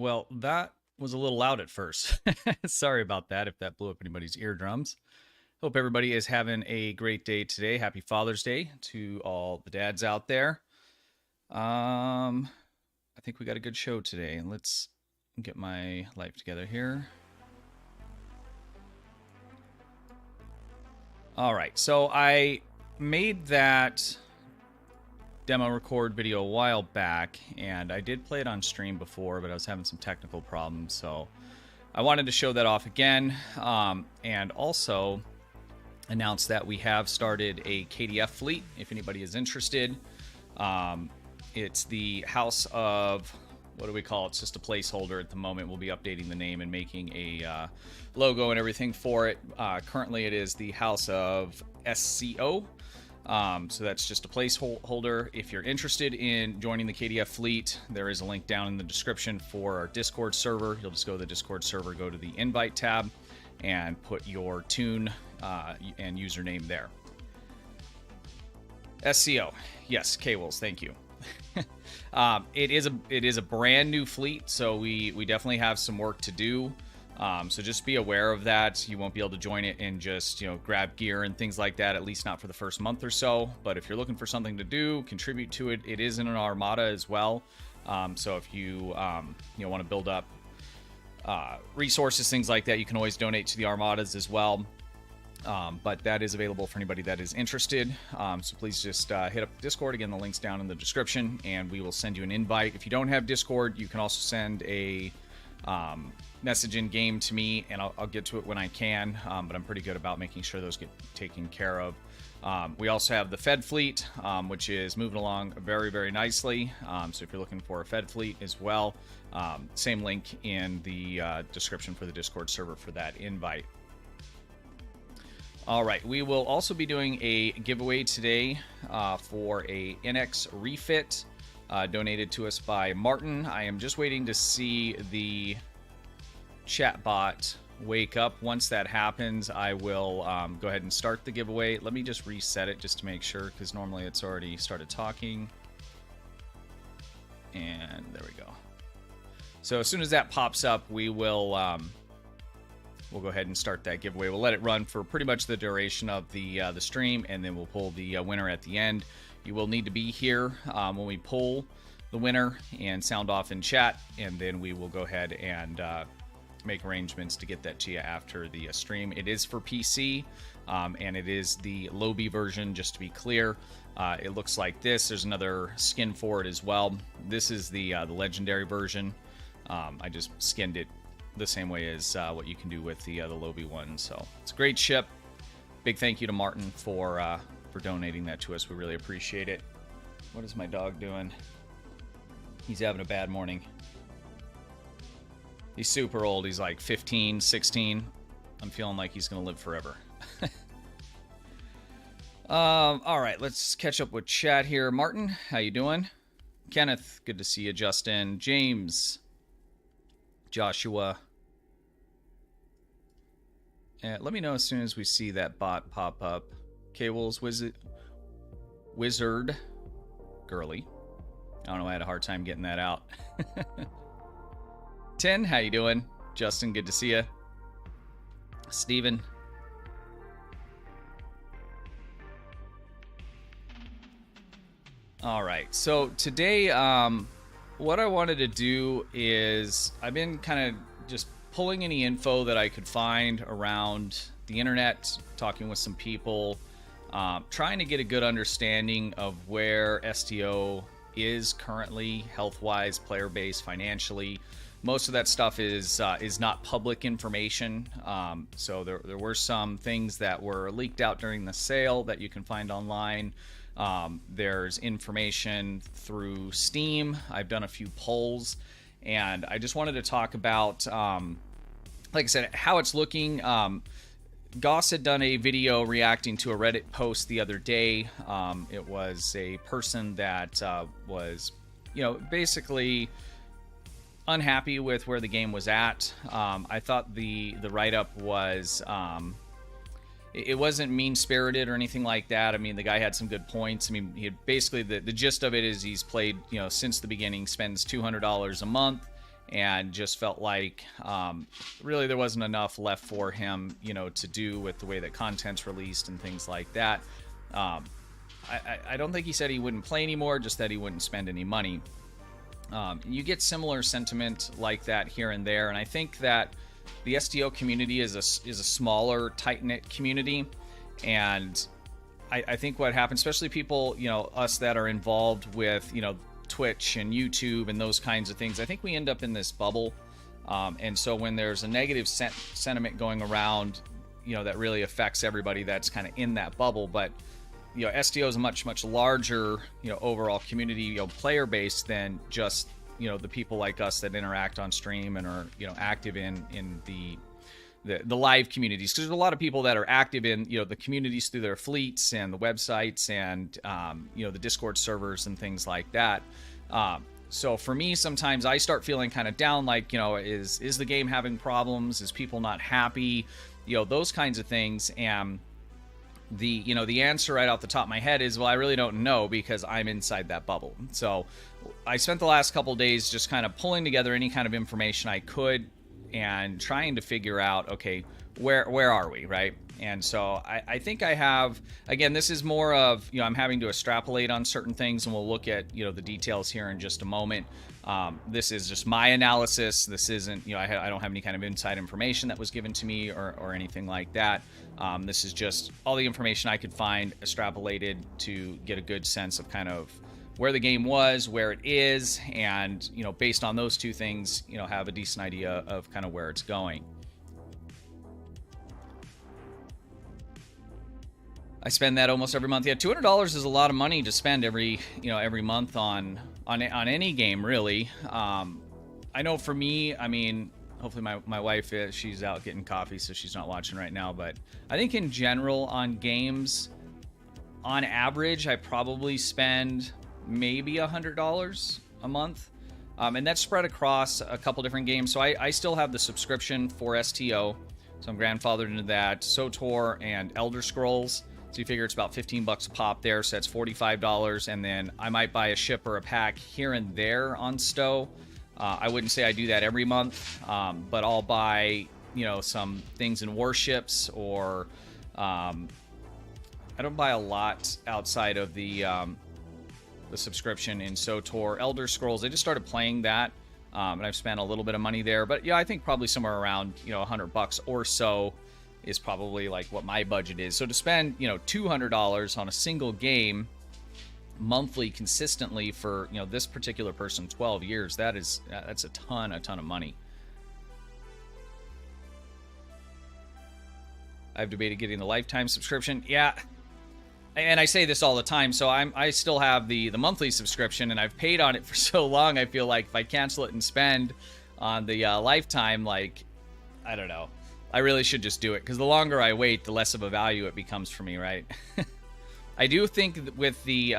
Well, that was a little loud at first. Sorry about that if that blew up anybody's eardrums. Hope everybody is having a great day today. Happy Father's Day to all the dads out there. I think we got a good show today. Let's get my life together here. All right, so I made that demo record video a while back, and I did play it on stream before, but I was having some technical problems, so I wanted to show that off again, and also announce that we have started a KDF fleet, if anybody is interested. It's the House of, what do we call it? It's just a placeholder at the moment. We'll be updating the name and making a logo and everything for it. Currently, it is the House of SCO. So that's just a placeholder. If you're interested in joining the KDF fleet, there is a link down in the description for our Discord server. You'll just go to the Discord server, go to the invite tab, and put your tune and username there. SCO. Yes, K-Wills, thank you. It is a brand new fleet, so we definitely have some work to do. So just be aware of that. You won't be able to join it and just, grab gear and things like that, at least not for the first month or so. But if you're looking for something to do, contribute to it. It is in an armada as well. So if you, want to build up resources, things like that, you can always donate to the armadas as well. But that is available for anybody that is interested. So please just hit up Discord. Again, the link's down in the description, and we will send you an invite. If you don't have Discord, you can also send a message in game to me, and I'll get to it when I can, but I'm pretty good about making sure those get taken care of. We also have the Fed fleet, which is moving along very, very nicely. So if you're looking for a Fed fleet as well, same link in the description for the Discord server for that invite. All right, we will also be doing a giveaway today for a NX refit donated to us by Martin. I am just waiting to see the chat bot wake up. Once that happens, I will go ahead and start the giveaway. Let me just reset it just to make sure, because normally it's already started talking. And there we go. So as soon as that pops up, we will we'll go ahead and start that giveaway. We'll let it run for pretty much the duration of the stream, and then we'll pull the winner at the end. You will need to be here when we pull the winner and sound off in chat, and then we will go ahead and make arrangements to get that to you after the stream. It is for PC, and it is the Lobby version, just to be clear. It looks like this. There's another skin for it as well. This is the legendary version. I just skinned it the same way as what you can do with the Lobby one. So it's a great ship. Big thank you to Martin for donating that to us. We really appreciate it. What is my dog doing? He's having a bad morning. He's super old. He's like 15, 16. I'm feeling like he's going to live forever. All right, let's catch up with chat here. Martin, how you doing? Kenneth, good to see you. Justin, James, Joshua. Let me know as soon as we see that bot pop up. Cables, Wizard, Girly. I don't know, I had a hard time getting that out. 10, how you doing? Justin, good to see you. Steven. All right, so today, what I wanted to do is I've been kind of just pulling any info that I could find around the internet, talking with some people, trying to get a good understanding of where STO is currently, health-wise, player base, financially. Most of that stuff is not public information, so there were some things that were leaked out during the sale that you can find online. There's information through Steam. I've done a few polls, and I just wanted to talk about, like I said, how it's looking. Goss had done a video reacting to a Reddit post the other day. It was a person that was, basically unhappy with where the game was at. I thought the write-up was it wasn't mean-spirited or anything like that. I mean, the guy had some good points. I mean, he had basically the gist of it is he's played, since the beginning, spends $200 a month, and just felt like really there wasn't enough left for him, to do with the way that content's released and things like that. I don't think he said he wouldn't play anymore, just that he wouldn't spend any money. You get similar sentiment like that here and there, and I think that the STO community is a smaller, tight-knit community, and I think what happens, especially people, us that are involved with, Twitch and YouTube and those kinds of things, I think we end up in this bubble, and so when there's a negative sentiment going around, that really affects everybody that's kind of in that bubble. But STO is a much larger, overall community, player base than just, the people like us that interact on stream and are, active in the live communities. Because there's a lot of people that are active in, the communities through their fleets and the websites and, the Discord servers and things like that. So for me, sometimes I start feeling kind of down, like, is the game having problems? Is people not happy? Those kinds of things. And the answer right off the top of my head is, well, I really don't know, because I'm inside that bubble. So I spent the last couple days just kind of pulling together any kind of information I could and trying to figure out, okay, where are we, right? And so I think I have, again, this is more of, I'm having to extrapolate on certain things, and we'll look at, the details here in just a moment. This is just my analysis. This isn't, I don't have any kind of inside information that was given to me or anything like that. This is just all the information I could find extrapolated to get a good sense of kind of where the game was, where it is, and, based on those two things, have a decent idea of kind of where it's going. I spend that almost every month. Yeah, $200 is a lot of money to spend every month on any game, really. I know for me, I mean, hopefully my wife she's out getting coffee, so she's not watching right now. But I think in general on games, on average, I probably spend maybe $100 a month, and that's spread across a couple different games. So I still have the subscription for STO, so I'm grandfathered into that. SOTOR and Elder Scrolls. So you figure it's about $15 a pop there, so that's $45. And then I might buy a ship or a pack here and there on STO. I wouldn't say I do that every month, but I'll buy, some things in warships, or I don't buy a lot outside of the subscription in SOTOR. Elder Scrolls, I just started playing that, and I've spent a little bit of money there. But yeah, I think probably somewhere around, $100 or so is probably like what my budget is. So to spend, $200 on a single game monthly consistently for, this particular person 12 years, that's a ton of money. I've debated getting the lifetime subscription. Yeah. And I say this all the time, so I still have the monthly subscription, and I've paid on it for so long. I feel like if I cancel it and spend on the lifetime, like, I don't know, I really should just do it, because the longer I wait, the less of a value it becomes for me, right? I do think that with the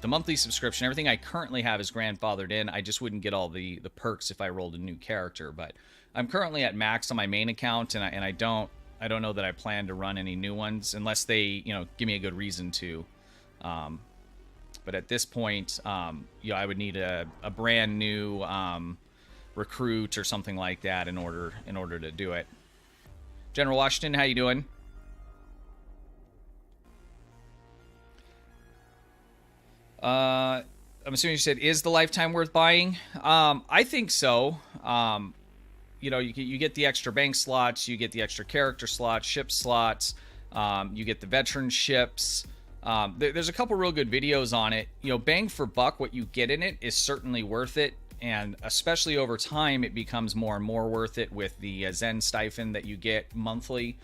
monthly subscription, everything I currently have is grandfathered in. I just wouldn't get all the perks if I rolled a new character, but I'm currently at max on my main account, and I don't know that I plan to run any new ones unless they, give me a good reason to. But at this point, I would need a brand new recruit or something like that in order to do it. General Washington, how you doing? I'm assuming you said, is the lifetime worth buying? I think so. You get the extra bank slots, you get the extra character slots, ship slots, you get the veteran ships. There's a couple real good videos on it. Bang for buck, what you get in it is certainly worth it. And especially over time, it becomes more and more worth it with the Zen stipend that you get monthly.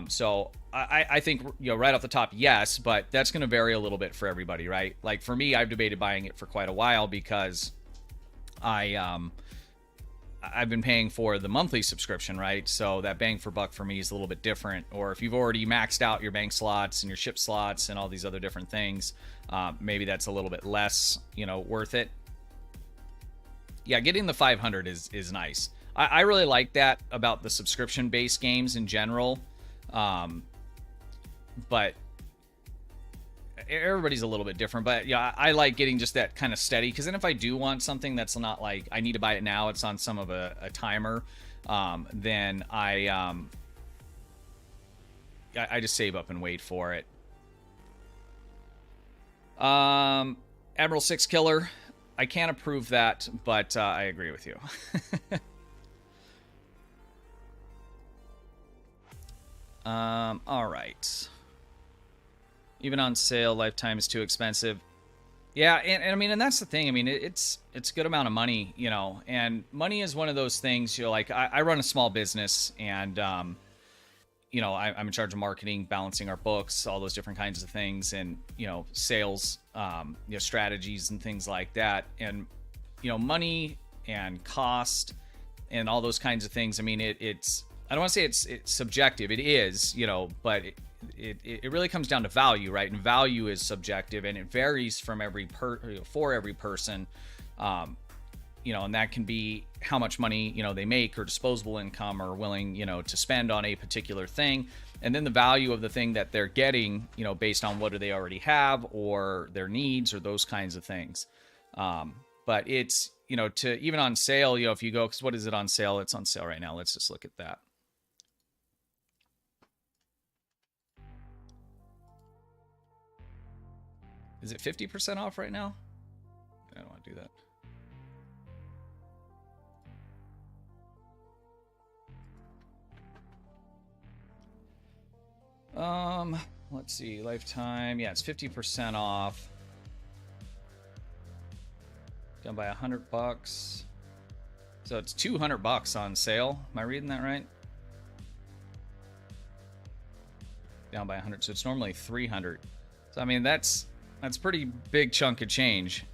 So I think, right off the top, yes, but that's going to vary a little bit for everybody, right? Like for me, I've debated buying it for quite a while because I've been paying for the monthly subscription, right? So that bang for buck for me is a little bit different. Or if you've already maxed out your bank slots and your ship slots and all these other different things, maybe that's a little bit less, worth it. Yeah, getting the 500 is nice. I really like that about the subscription-based games in general. But everybody's a little bit different, but yeah, I like getting just that kind of steady, because then if I do want something that's not like I need to buy it now, it's on some of a timer, then I just save up and wait for it. Admiral 6 Killer, I can't approve that, but I agree with you. All right. Even on sale, lifetime is too expensive. Yeah, and I mean, and that's the thing. I mean, it's a good amount of money, you know, and money is one of those things. You're like, I run a small business, and you know, I'm in charge of marketing, balancing our books, all those different kinds of things, and you know, sales, you know, strategies and things like that, and you know, money and cost and all those kinds of things. I mean, it's I don't want to say it's subjective. It is, you know, but it really comes down to value, right? And value is subjective, and it varies from for every person. You know, and that can be how much money, you know, they make or disposable income or willing, you know, to spend on a particular thing. And then the value of the thing that they're getting, you know, based on what do they already have or their needs or those kinds of things. But it's, you know, to even on sale, you know, if you go, because what is it on sale? It's on sale right now. Let's just look at that. Is it 50% off right now? I don't want to do that. Let's see, lifetime. Yeah, it's 50% off. Down by $100. So it's $200 on sale. Am I reading that right? Down by 100. So it's normally 300. So I mean, that's pretty big chunk of change.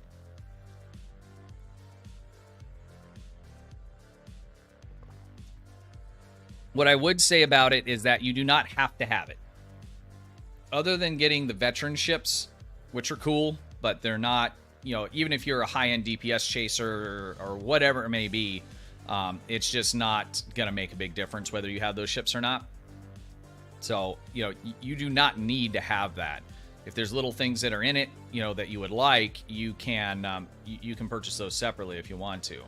What I would say about it is that you do not have to have it. Other than getting the veteran ships, which are cool, but they're not, you know, even if you're a high-end DPS chaser or whatever it may be, it's just not going to make a big difference whether you have those ships or not. So, you know, you do not need to have that. If there's little things that are in it, you know, that you would like, you can you can purchase those separately if you want to.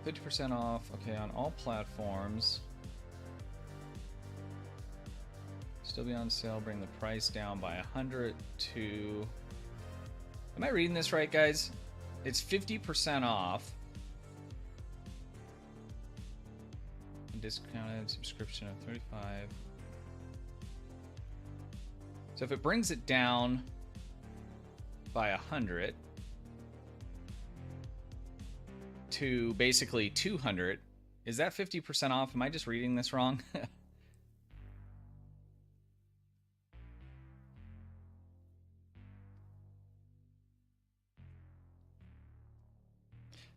$50% off, okay, on all platforms. Still be on sale, bring the price down by 100 to... Am I reading this right, guys? It's 50% off. Discounted subscription of 35. So if it brings it down by 100 to basically 200, is that 50% off? Am I just reading this wrong?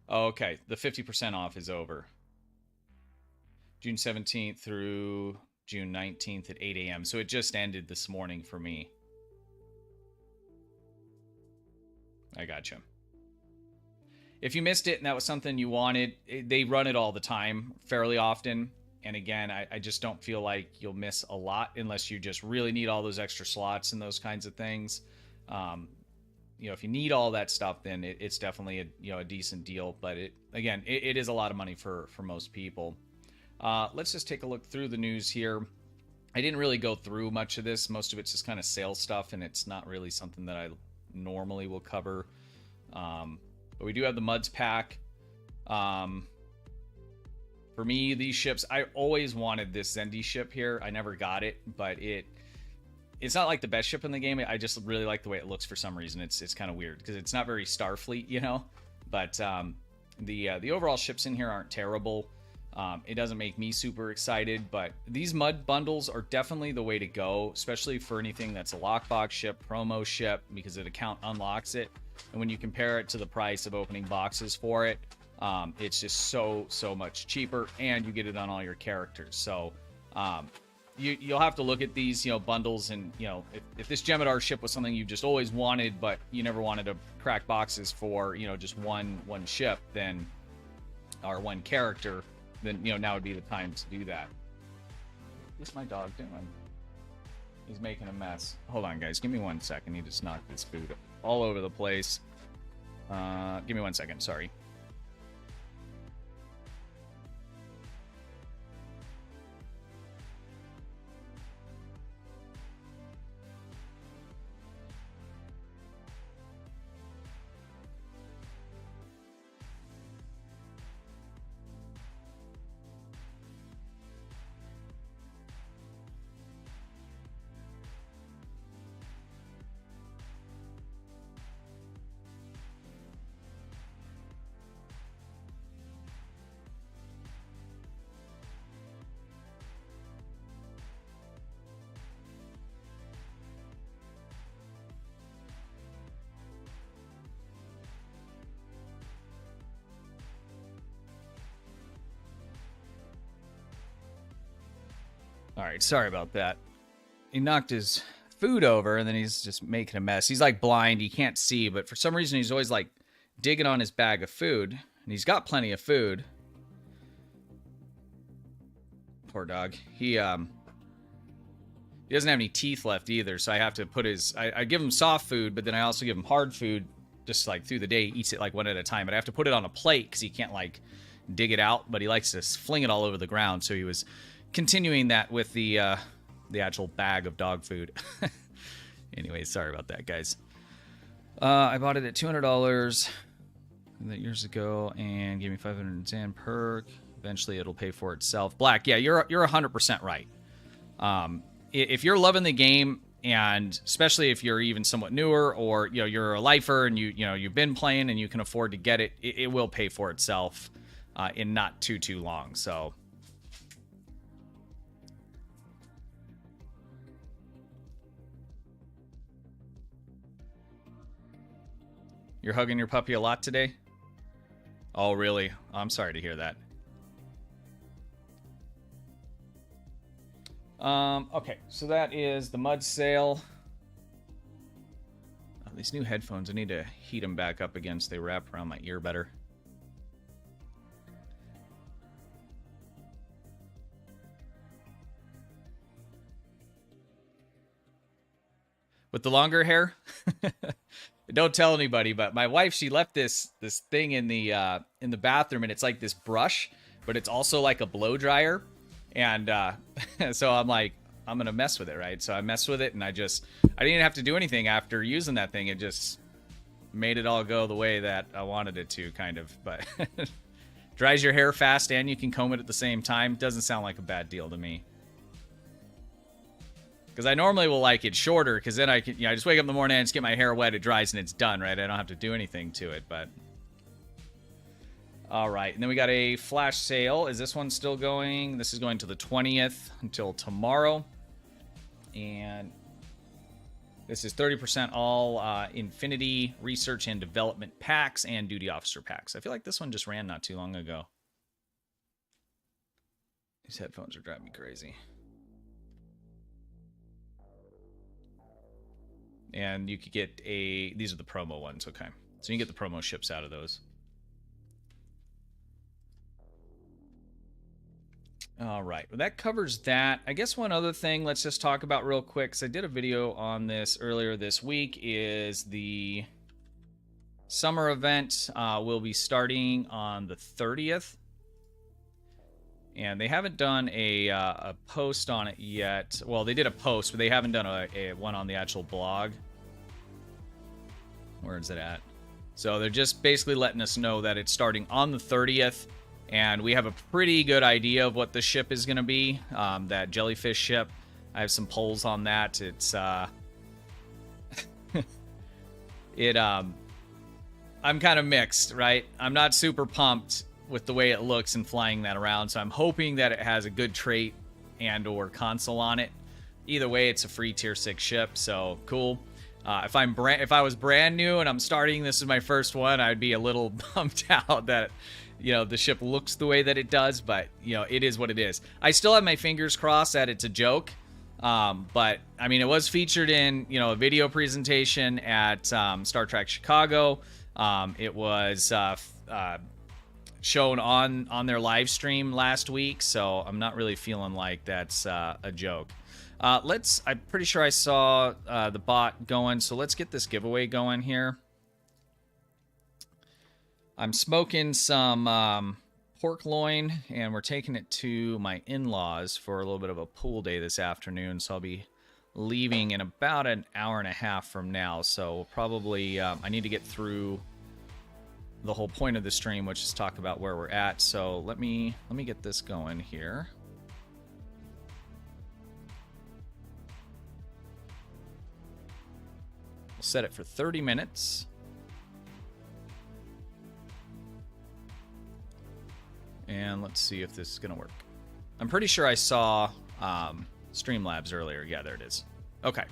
Oh, okay, the 50% off is over. June 17th through June 19th at 8 a.m. So it just ended this morning for me. I gotcha. If you missed it and that was something you wanted, they run it all the time, fairly often. And again, I just don't feel like you'll miss a lot unless you just really need all those extra slots and those kinds of things. You know, if you need all that stuff, then it's definitely a decent deal. But it is a lot of money for most people. Let's just take a look through the news here. I didn't really go through much of this. Most of it's just kind of sales stuff, and it's not really something that I normally will cover. But we do have the Muds pack. For me, these ships, I always wanted this Zendi ship here. I never got it, but it's not like the best ship in the game. I just really like the way it looks for some reason. It's kind of weird because it's not very Starfleet, you know. But the overall ships in here aren't terrible. It doesn't make me super excited, but these mud bundles are definitely the way to go, especially for anything that's a lockbox ship, promo ship, because an account unlocks it. And when you compare it to the price of opening boxes for it, it's just so much cheaper, and you get it on all your characters. So you'll have to look at these, you know, bundles, and you know, if this Jemadar ship was something you just always wanted, but you never wanted to crack boxes for, you know, just one ship, then or one character, then, you know, now would be the time to do that. What's my dog doing? He's making a mess. Hold on, guys. Give me 1 second. He just knocked this food all over the place. Give me 1 second. Sorry. All right, sorry about that. He knocked his food over, and then he's just making a mess. He's like blind, he can't see, but for some reason he's always like digging on his bag of food, and he's got plenty of food. Poor dog. He doesn't have any teeth left either, so I have to put his... I give him soft food, but then I also give him hard food just like through the day. He eats it like one at a time, but I have to put it on a plate because he can't like dig it out, but he likes to fling it all over the ground, so he was continuing that with the actual bag of dog food. Anyway, sorry about that, guys. I bought it at $200 years ago and gave me 510 perk. Eventually, it'll pay for itself. Black, yeah, you're 100% right. If you're loving the game, and especially if you're even somewhat newer, or you know you're a lifer and you've been playing and you can afford to get it, it will pay for itself in not too long. So. You're hugging your puppy a lot today? Oh, really? I'm sorry to hear that. Okay, so that is the mud sail. Oh, these new headphones, I need to heat them back up again so they wrap around my ear better. With the longer hair? Don't tell anybody, but my wife, she left this thing in the bathroom, and it's like this brush, but it's also like a blow dryer. And so I'm like, I'm gonna mess with it, right? So I messed with it, and I didn't even have to do anything after using that thing. It just made it all go the way that I wanted it to, kind of. But dries your hair fast, and you can comb it at the same time. Doesn't sound like a bad deal to me. Because I normally will like it shorter, because then I can, I just wake up in the morning and just get my hair wet, it dries, and it's done, right? I don't have to do anything to it, but... All right, and then we got a flash sale. Is this one still going? This is going to the 20th until tomorrow. And this is 30% all Infinity Research and Development packs and Duty Officer packs. I feel like this one just ran not too long ago. These headphones are driving me crazy. And you could get these are the promo ones, okay. So you can get the promo ships out of those. All right, well, that covers that. I guess one other thing let's just talk about real quick, because I did a video on this earlier this week, is the summer event will be starting on the 30th. And they haven't done a post on it yet. Well, they did a post, but they haven't done a one on the actual blog. Where is it at? So they're just basically letting us know that it's starting on the 30th. And we have a pretty good idea of what the ship is going to be. That jellyfish ship. I have some polls on that. It's... I'm kind of mixed, right? I'm not super pumped with the way it looks and flying that around, so I'm hoping that it has a good trait and or console on it. Either way, it's a free tier 6 ship, so cool. If I was brand new and I'm starting, this is my first one, I'd be a little bummed out that the ship looks the way that it does, but it is what it is. I still have my fingers crossed that it's a joke, but I mean, it was featured in a video presentation at Star Trek Chicago. It was shown on their live stream last week, so I'm not really feeling like that's a joke. I'm pretty sure I saw the bot going, so let's get this giveaway going here. I'm smoking some pork loin, and we're taking it to my in-laws for a little bit of a pool day this afternoon, so I'll be leaving in about an hour and a half from now, so we'll probably, I need to get through the whole point of the stream, which is talk about where we're at, so let me get this going here. We'll set it for 30 minutes. And let's see if this is going to work. I'm pretty sure I saw Streamlabs earlier. Yeah, there it is. Okay.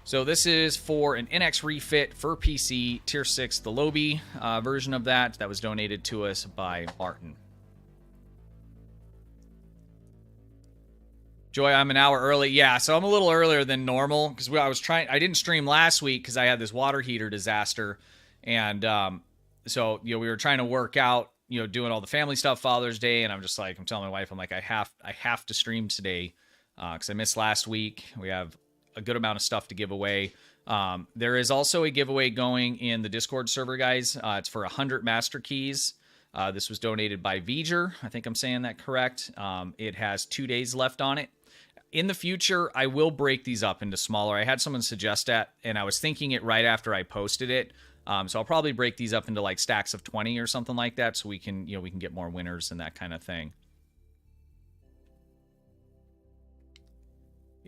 So this is for an NX refit for PC, Tier 6, the Lobby version of that. That was donated to us by Martin. Joy, I'm an hour early. Yeah, so I'm a little earlier than normal because I didn't stream last week because I had this water heater disaster. And so, we were trying to work out, doing all the family stuff, Father's Day, and I'm telling my wife, I'm like, I have to stream today because I missed last week. We have a good amount of stuff to give away. There is also a giveaway going in the Discord server, guys. It's for 100 master keys. This was donated by V'ger. I think I'm saying that correct. It has 2 days left on it. In the future, I will break these up into smaller. I had someone suggest that, and I was thinking it right after I posted it. So I'll probably break these up into like stacks of 20 or something like that, so we can get more winners and that kind of thing.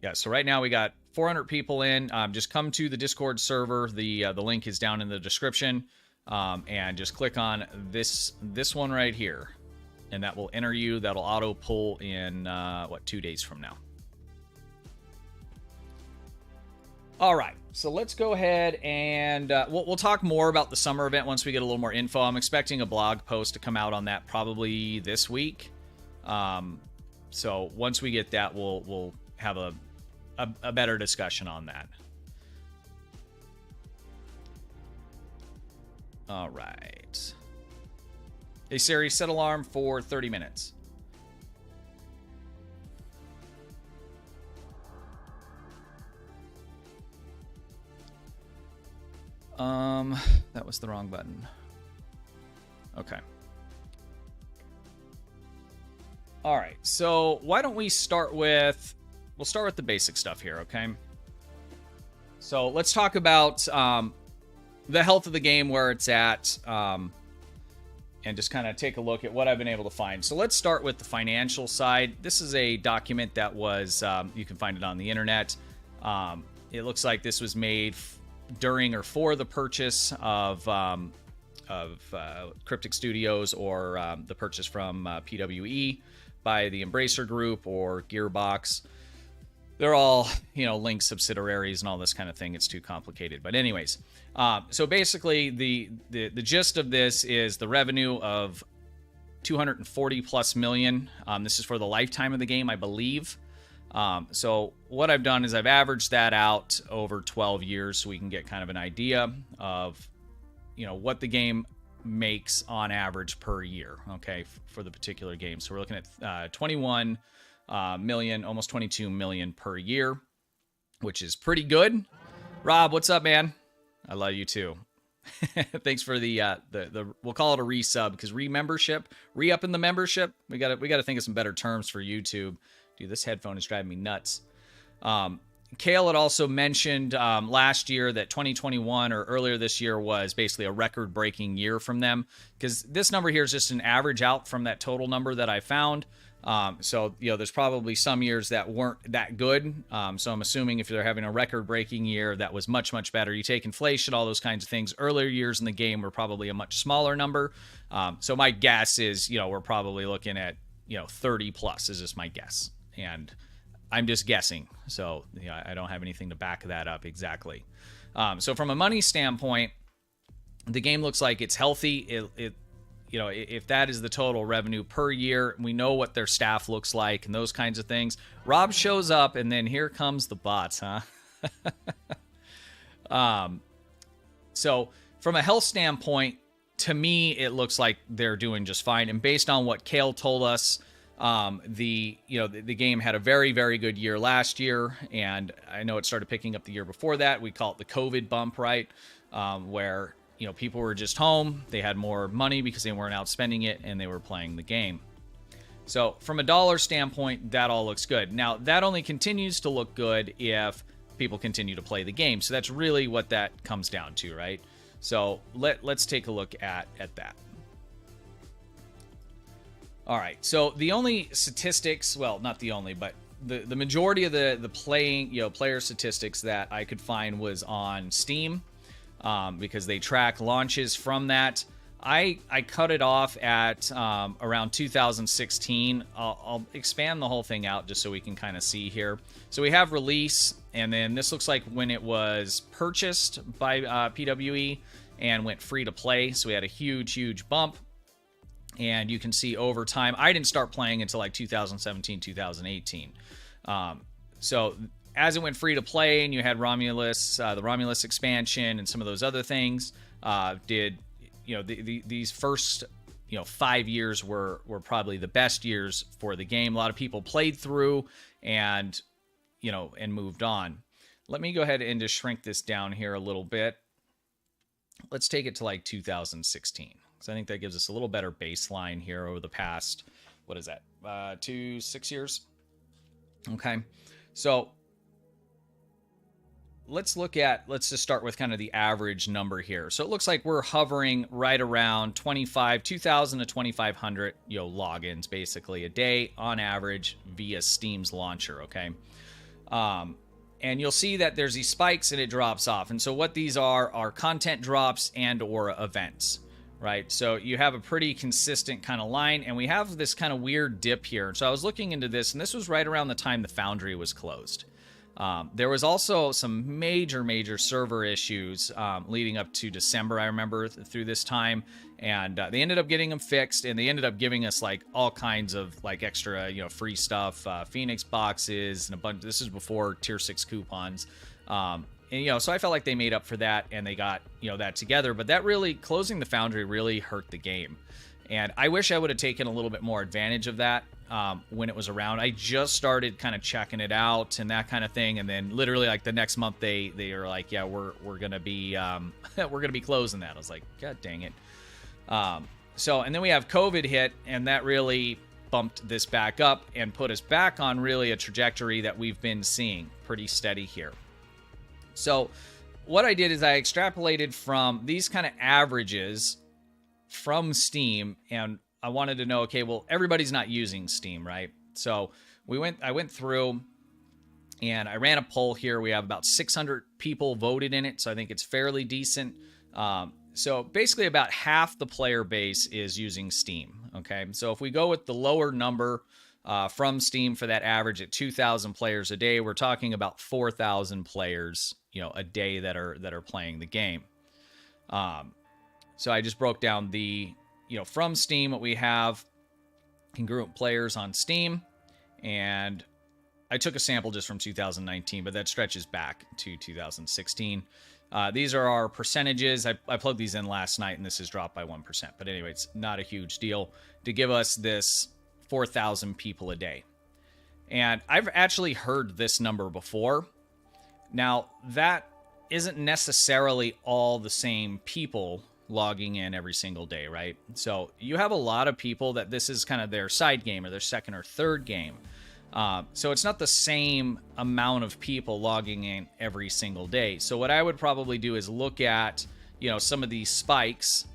Yeah, so right now we got 400 people in. Just come to the Discord server. The link is down in the description, and just click on this one right here, and that will enter you. That'll auto pull in 2 days from now. All right, so let's go ahead and we'll talk more about the summer event once we get a little more info. I'm expecting a blog post to come out on that probably this week. So once we get that, we'll have a better discussion on that. All right. Hey Siri, set alarm for 30 minutes. That was the wrong button. Okay. All right, so why don't we'll start with the basic stuff here, okay? So let's talk about the health of the game, where it's at, and just kind of take a look at what I've been able to find. So let's start with the financial side. This is a document that was, you can find it on the internet. It looks like this was made during or for the purchase of Cryptic Studios, or the purchase from PWE by the Embracer Group or Gearbox. They're all, linked subsidiaries and all this kind of thing. It's too complicated. But anyways, so basically the gist of this is the revenue of 240 plus million. This is for the lifetime of the game, I believe. So what I've done is I've averaged that out over 12 years so we can get kind of an idea of, what the game makes on average per year, okay, for the particular game. So we're looking at 21 million, almost 22 million per year, which is pretty good. Rob, what's up, man? I love you too. Thanks for the we'll call it a resub, because re-up in the membership. We gotta think of some better terms for YouTube. Dude, this headphone is driving me nuts. Kale had also mentioned last year that 2021 or earlier this year was basically a record-breaking year from them, because this number here is just an average out from that total number that I found. So, there's probably some years that weren't that good. So I'm assuming if they're having a record-breaking year, that was much, much better. You take inflation, all those kinds of things. Earlier years in the game were probably a much smaller number. So my guess is, we're probably looking at, 30 plus is just my guess. And I'm just guessing. So, I don't have anything to back that up exactly. So from a money standpoint, the game looks like it's healthy. If that is the total revenue per year, we know what their staff looks like and those kinds of things. Rob shows up, and then here comes the bots, huh? So from a health standpoint, to me, it looks like they're doing just fine. And based on what Kale told us, the game had a very, very good year last year, and I know it started picking up the year before that. We call it the COVID bump, right? Where people were just home, they had more money because they weren't out spending it, and they were playing the game. So from a dollar standpoint, that all looks good. Now, that only continues to look good if people continue to play the game. So that's really what that comes down to, right? So let's take a look at that. All right, so the only statistics, well, not the only, but the majority of the player statistics that I could find was on Steam, because they track launches from that. I cut it off at around 2016. I'll expand the whole thing out just so we can kind of see here. So we have release, and then this looks like when it was purchased by PWE and went free to play. So we had a huge bump. And you can see over time, I didn't start playing until like 2017, 2018. So as it went free to play, and you had Romulus, the Romulus expansion, and some of those other things, these first 5 years were probably the best years for the game. A lot of people played through and moved on. Let me go ahead and just shrink this down here a little bit. Let's take it to like 2016. So I think that gives us a little better baseline here over the past, 6 years? Okay, so let's just start with kind of the average number here. So it looks like we're hovering right around 2,000 to 2,500 logins basically a day on average via Steam's launcher, okay? And you'll see that there's these spikes and it drops off. And so what these are content drops and or events. Right, so you have a pretty consistent kind of line, and we have this kind of weird dip here. So I was looking into this, and this was right around the time the Foundry was closed. There was also some major server issues leading up to December, I remember, through this time, and they ended up getting them fixed, and they ended up giving us like all kinds of like extra, free stuff, Phoenix boxes, and a bunch. This is before Tier 6 coupons. And, so I felt like they made up for that, and they got, that together. But that really, closing the Foundry really hurt the game. And I wish I would have taken a little bit more advantage of that when it was around. I just started kind of checking it out and that kind of thing. And then literally like the next month, they are like, yeah, we're going to be, we're going to be closing that. I was like, God dang it. And then we have COVID hit, and that really bumped this back up and put us back on really a trajectory that we've been seeing pretty steady here. So what I did is I extrapolated from these kind of averages from Steam, and I wanted to know, okay, well, everybody's not using Steam, right? So I went through and I ran a poll here. We have about 600 people voted in it, so I think it's fairly decent. So basically about half the player base is using Steam, okay? So if we go with the lower number from Steam for that average at 2,000 players a day, we're talking about 4,000 players a day that are playing the game. So I just broke down the, from Steam, what we have congruent players on Steam, and I took a sample just from 2019, but that stretches back to 2016. These are our percentages. I plugged these in last night, and this has dropped by 1%. But anyway, it's not a huge deal to give us this 4,000 people a day. And I've actually heard this number before. Now, that isn't necessarily all the same people logging in every single day, right? So you have a lot of people that this is kind of their side game or their second or third game. So it's not the same amount of people logging in every single day. So what I would probably do is look at, some of these spikes,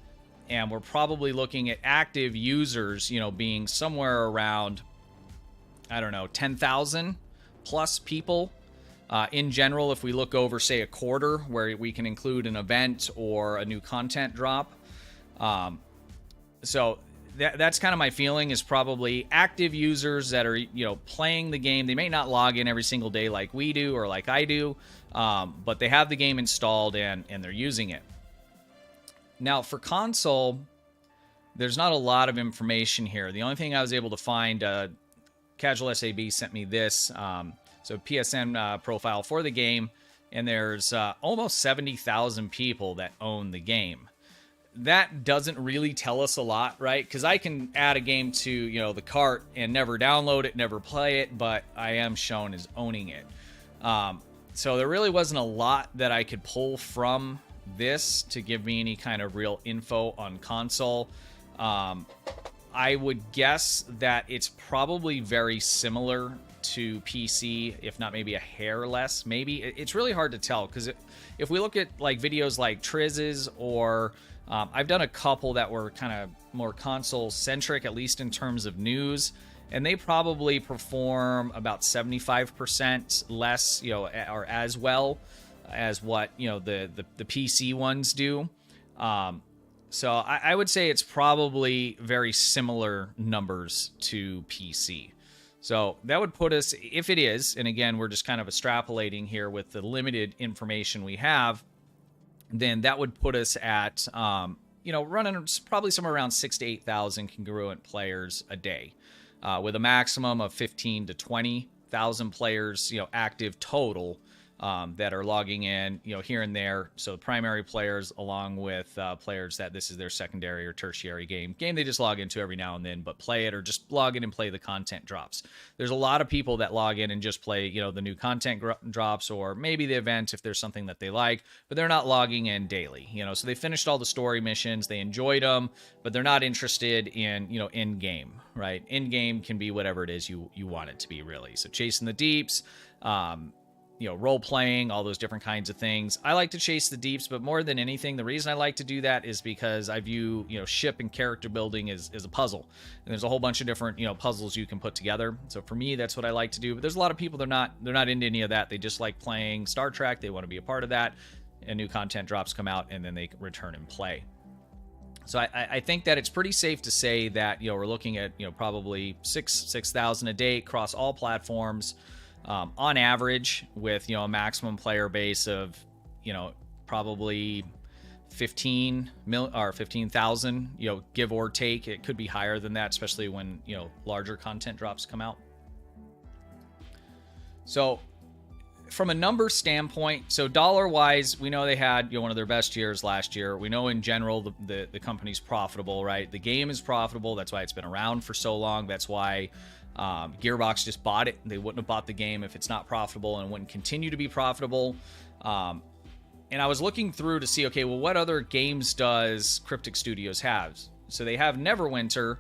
and we're probably looking at active users, being somewhere around, 10,000 plus people. In general, if we look over, say, a quarter where we can include an event or a new content drop. So that's kind of my feeling, is probably active users that are, playing the game. They may not log in every single day like we do or like I do, but they have the game installed and they're using it. Now, for console, there's not a lot of information here. The only thing I was able to find, CasualSAB sent me this, so PSN profile for the game, and there's almost 70,000 people that own the game. that doesn't really tell us a lot, right? Because I can add a game to, you know, the cart and never download it, never play it, but I am shown as owning it. So there really wasn't a lot that I could pull from this to give me any kind of real info on console. I would guess that it's probably very similar to PC, if not maybe a hair less. Maybe it's really hard to tell, because if we look at like videos like Triz's, or I've done a couple that were kind of more console centric, at least in terms of news, and they probably perform about 75% less, you know, or as well as what, you know, the PC ones do. So I would say it's probably very similar numbers to PC. So that would put us, if it is, and again, we're just kind of extrapolating here with the limited information we have, then that would put us at, you know, running probably somewhere around 6,000 to 8,000 congruent players a day, with a maximum of 15,000 to 20,000 players, you know, active total, that are logging in, you know, here and there. So primary players, along with players that this is their secondary or tertiary game they just log into every now and then, but play it, or just log in and play the content drops. There's a lot of people that log in and just play, you know, the new content drops, or maybe the event if there's something that they like, but they're not logging in daily, you know. So they finished all the story missions, they enjoyed them, but they're not interested in, you know, in game, right? In game can be whatever it is you want it to be, really. So chasing the deeps, you know, role playing, all those different kinds of things. I like to chase the deeps, but more than anything, the reason I like to do that is because I view, you know, ship and character building as a puzzle. And there's a whole bunch of different, you know, puzzles you can put together. So for me, that's what I like to do. But there's a lot of people, they're not into any of that. They just like playing Star Trek. They want to be a part of that. And new content drops come out, and then they return and play. So I think that it's pretty safe to say that, you know, we're looking at, you know, probably 6,000 a day across all platforms. On average, with, you know, a maximum player base of, you know, probably 15,000, you know, give or take. It could be higher than that, especially when, you know, larger content drops come out. So from a number standpoint, so dollar wise, we know they had, you know, one of their best years last year. We know in general the company's profitable, right? The game is profitable. That's why it's been around for so long. That's why Gearbox just bought it. They wouldn't have bought the game if it's not profitable, and wouldn't continue to be profitable. And I was looking through to see, okay, well, what other games does Cryptic Studios have? So they have Neverwinter,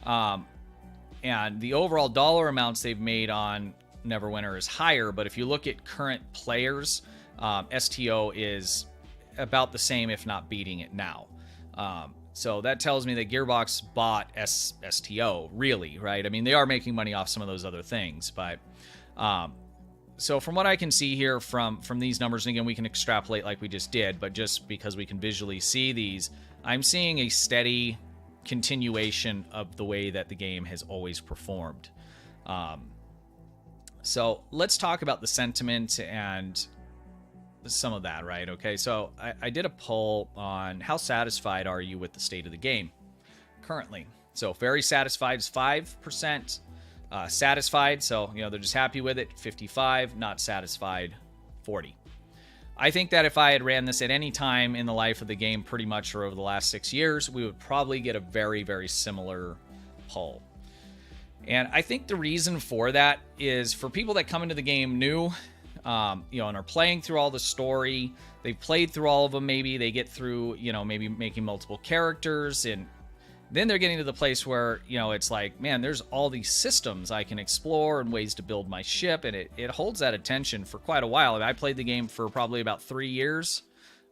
and the overall dollar amounts they've made on Neverwinter is higher. But if you look at current players, STO is about the same, if not beating it now. So that tells me that Gearbox bought STO, really, right? I mean, they are making money off some of those other things, but so from what I can see here from these numbers, and again, we can extrapolate like we just did, but just because we can visually see these, I'm seeing a steady continuation of the way that the game has always performed. So let's talk about the sentiment and some of that, right? Okay, so I did a poll on how satisfied are you with the state of the game currently. So very satisfied is 5%, satisfied, so, you know, they're just happy with it, 55, not satisfied, 40. I think that if I had ran this at any time in the life of the game, pretty much, or over the last 6 years, we would probably get a very, very similar poll. And I think the reason for that is for people that come into the game new, you know, and are playing through all the story, they've played through all of them, maybe they get through, you know, maybe making multiple characters, and then they're getting to the place where, you know, it's like, man, there's all these systems I can explore and ways to build my ship, and it holds that attention for quite a while. I mean, I played the game for probably about 3 years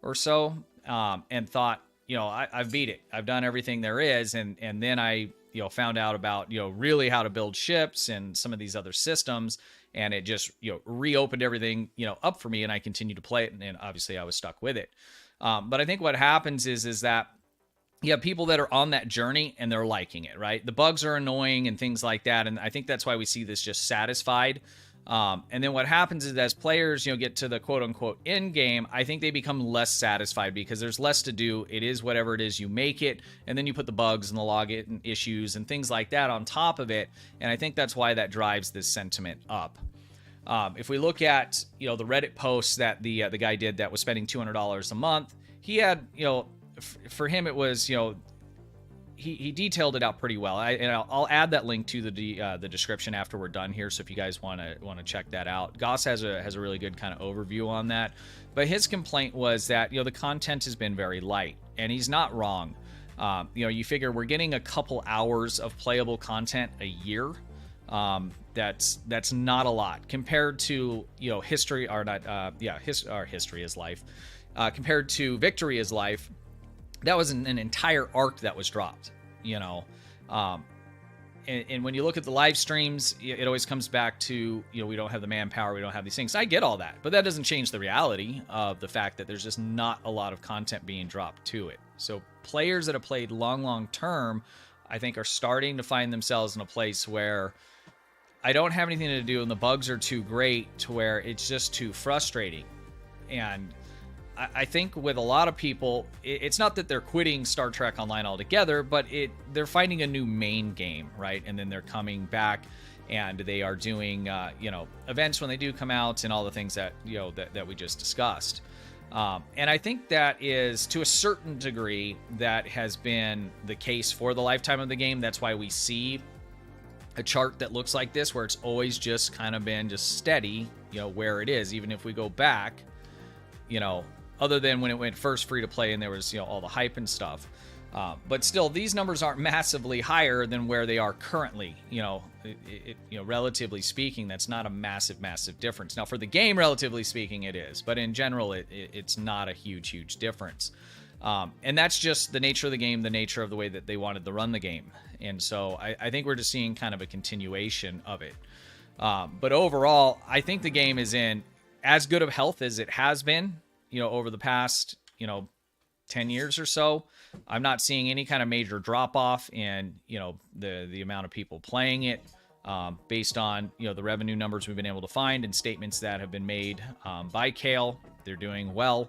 or so, and thought, you know, I've beat it. I've done everything there is, and then I, you know, found out about, you know, really how to build ships and some of these other systems, and it just, you know, reopened everything, you know, up for me, and I continued to play it, and obviously I was stuck with it. But I think what happens is that you have people that are on that journey and they're liking it, right? The bugs are annoying and things like that, and I think that's why we see this just satisfied. And then what happens is as players, you know, get to the quote-unquote end game, I think they become less satisfied because there's less to do. It is whatever it is, you make it, and then you put the bugs and the login issues and things like that on top of it, and I think that's why that drives this sentiment up. If we look at, you know, the Reddit posts that the guy did that was spending $200 a month, he had, you know, for him, it was, he detailed it out pretty well. I'll add that link to the description after we're done here. So if you guys want to check that out, Goss has a really good kind of overview on that. But his complaint was that, the content has been very light, and he's not wrong. You figure we're getting a couple hours of playable content a year. That's not a lot compared to, history or not. History is life. Compared to Victory is Life, that was an entire arc that was dropped, and when you look at the live streams, it always comes back to, we don't have the manpower, we don't have these things. I get all that, but that doesn't change the reality of the fact that there's just not a lot of content being dropped to it. So players that have played long term, I think, are starting to find themselves in a place where I don't have anything to do and the bugs are too great to where it's just too frustrating. And I think with a lot of people, it's not that they're quitting Star Trek Online altogether, but they're finding a new main game, right? And then they're coming back and they are doing, events when they do come out and all the things that, that we just discussed. And I think that is, to a certain degree, that has been the case for the lifetime of the game. That's why we see a chart that looks like this, where it's always just kind of been just steady, where it is. Even if we go back, other than when it went first free to play and there was, all the hype and stuff. But still, these numbers aren't massively higher than where they are currently. Relatively speaking, that's not a massive difference. Now, for the game, relatively speaking, it is. But in general, it's not a huge difference. And that's just the nature of the game, the nature of the way that they wanted to run the game. And so I think we're just seeing kind of a continuation of it. But overall, I think the game is in as good of health as it has been, over the past, 10 years or so. I'm not seeing any kind of major drop off in, the amount of people playing it, based on, the revenue numbers we've been able to find and statements that have been made by Kale. They're doing well.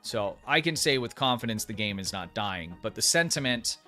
So I can say with confidence the game is not dying, but the sentiment,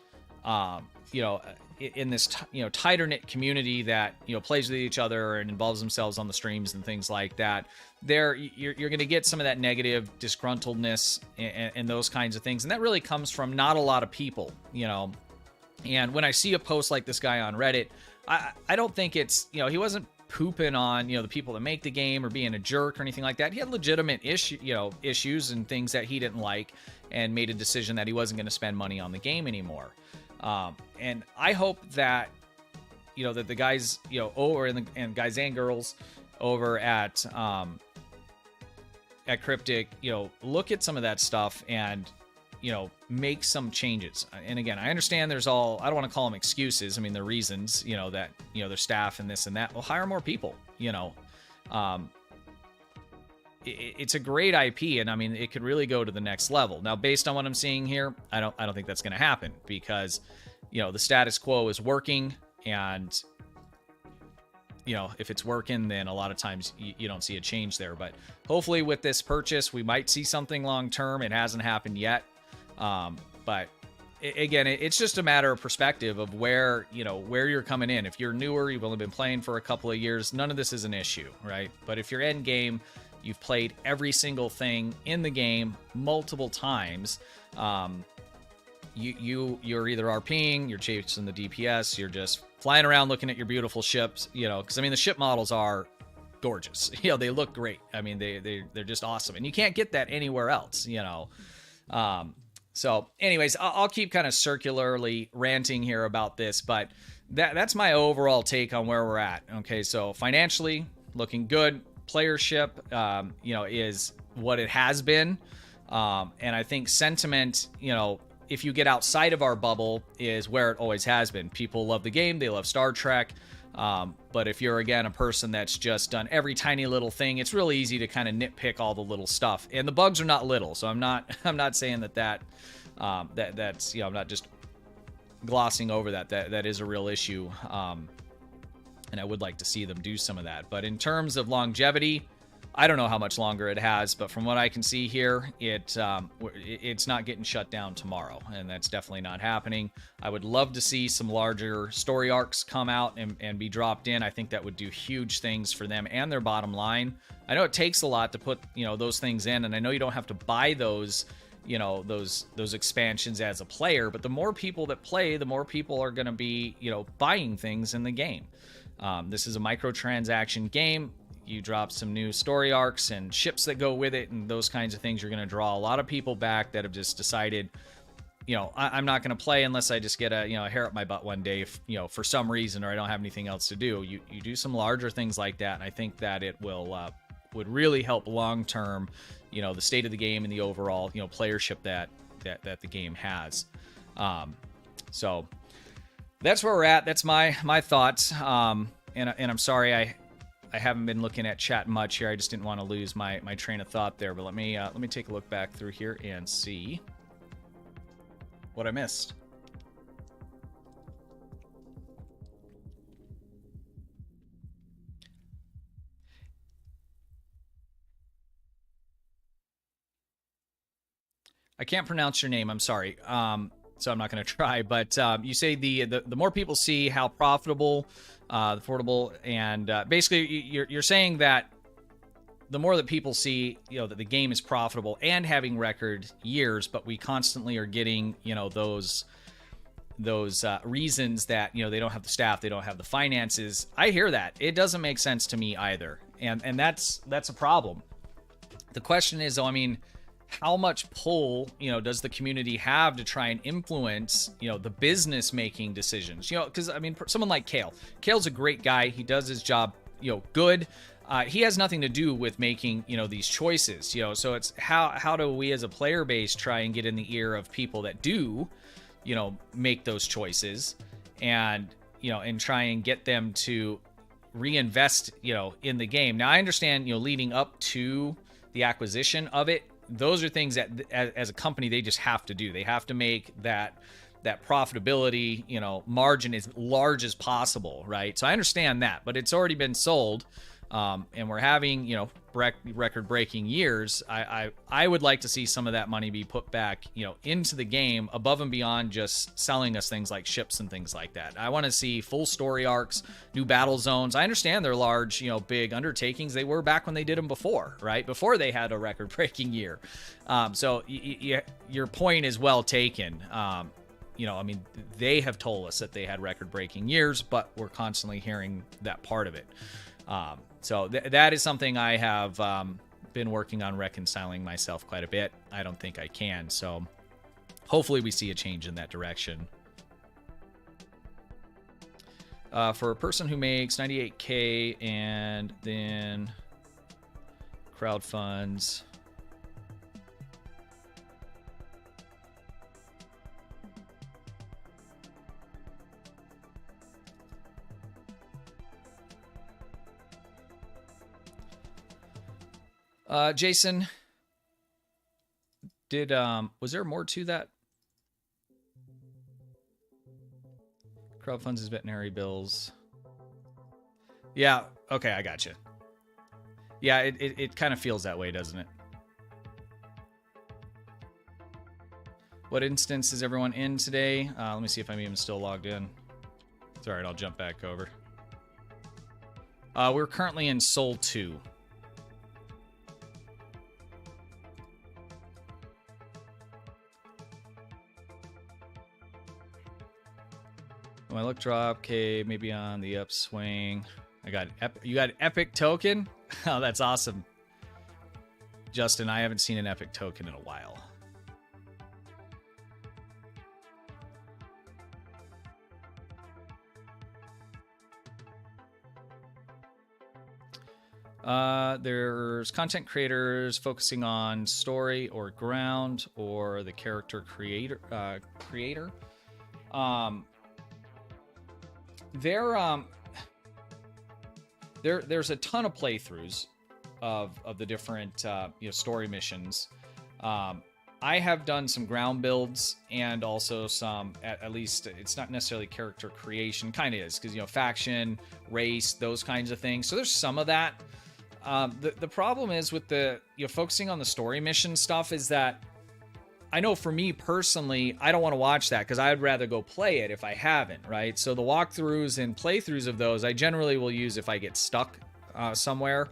in this, tighter knit community that, plays with each other and involves themselves on the streams and things like that, you're going to get some of that negative disgruntledness and those kinds of things. And that really comes from not a lot of people, and when I see a post like this guy on Reddit, I don't think it's, he wasn't pooping on, the people that make the game or being a jerk or anything like that. He had legitimate issues and things that he didn't like and made a decision that he wasn't going to spend money on the game anymore. And I hope that, that the guys, over and guys and girls over at Cryptic, look at some of that stuff and, make some changes. And again, I understand there's I don't want to call them excuses. I mean, the reasons, that, their staff and this and that. Well, hire more people, it's a great IP, and I mean, it could really go to the next level. Now, based on what I'm seeing here, I don't think that's going to happen because, the status quo is working, and if it's working, then a lot of times you don't see a change there. But hopefully, with this purchase, we might see something long term. It hasn't happened yet, but again, it's just a matter of perspective of where you're coming in. If you're newer, you've only been playing for a couple of years, none of this is an issue, right? But if you're end game, you've played every single thing in the game multiple times. You're either RPing, you're chasing the DPS, you're just flying around looking at your beautiful ships, because I mean the ship models are gorgeous. They look great. I mean they're just awesome, and you can't get that anywhere else. So anyways, I'll keep kind of circularly ranting here about this, but that's my overall take on where we're at. Okay, so financially looking good. Playership, is what it has been. And I think sentiment, if you get outside of our bubble, is where it always has been. People love the game. They love Star Trek. But if you're, again, a person that's just done every tiny little thing, it's really easy to kind of nitpick all the little stuff. And the bugs are not little. So I'm not saying that's, I'm not just glossing over that is a real issue. And I would like to see them do some of that. But in terms of longevity, I don't know how much longer it has, but from what I can see here, it's not getting shut down tomorrow, and that's definitely not happening. I would love to see some larger story arcs come out and be dropped in. I think that would do huge things for them and their bottom line. I know it takes a lot to put those things in, and I know you don't have to buy those you know, those expansions as a player. But the more people that play, the more people are going to be, you know, buying things in the game. This is a microtransaction game. You drop some new story arcs and ships that go with it and those kinds of things. You're going to draw a lot of people back that have just decided, you know, I'm not going to play unless I just get a, you know, a hair up my butt one day, if, you know, for some reason, or I don't have anything else to do. You do some larger things like that, and I think that it will would really help long term, you know, the state of the game and the overall, you know, playership that the game has. So that's where we're at. That's my thoughts. And I'm sorry I haven't been looking at chat much here. I just didn't want to lose my train of thought there. But let me take a look back through here and see what I missed. I can't pronounce your name. I'm sorry. So I'm not going to try. But you say the more people see how profitable, affordable, and basically you're saying that the more that people see, you know, that the game is profitable and having record years, but we constantly are getting, you know, those reasons that, you know, they don't have the staff, they don't have the finances. I hear that. It doesn't make sense to me either, and that's a problem. The question is, though, I mean, how much pull, you know, does the community have to try and influence, you know, the business making decisions? You know, because I mean, someone like Kale. Kale's a great guy. He does his job, you know, good. He has nothing to do with making, you know, these choices, you know, so it's how do we as a player base try and get in the ear of people that do, you know, make those choices, and, you know, and try and get them to reinvest, you know, in the game. Now, I understand, you know, leading up to the acquisition of it, those are things that as a company, they just have to do. They have to make that profitability, you know, margin as large as possible, right? So I understand that, but it's already been sold. And we're having, you know, record-breaking years. I would like to see some of that money be put back, you know, into the game above and beyond just selling us things like ships and things like that. I want to see full story arcs, new battle zones. I understand they're large, you know, big undertakings. They were back when they did them before, right? Before they had a record-breaking year. So your point is well taken. You know, I mean, they have told us that they had record-breaking years, but we're constantly hearing that part of it. So that is something I have been working on reconciling myself quite a bit. I don't think I can. So hopefully we see a change in that direction. For a person who makes 98K and then crowdfunds. Jason, was there more to that? Crowdfunds is veterinary bills. Yeah, okay, I gotcha. Yeah, it kind of feels that way, doesn't it? What instance is everyone in today? Let me see if I'm even still logged in. It's all right, I'll jump back over. We're currently in Sol 2. My luck drop, okay, maybe on the upswing. You got epic token? Oh, that's awesome. Justin, I haven't seen an epic token in a while. There's content creators focusing on story or ground or the character creator. There's a ton of playthroughs of the different story missions. I have done some ground builds and also some, at least it's not necessarily character creation, kind of is, because faction, race, those kinds of things. So there's some of that. The problem is with the focusing on the story mission stuff is that I know for me personally, I don't want to watch that because I'd rather go play it if I haven't, right? So the walkthroughs and playthroughs of those, I generally will use if I get stuck somewhere.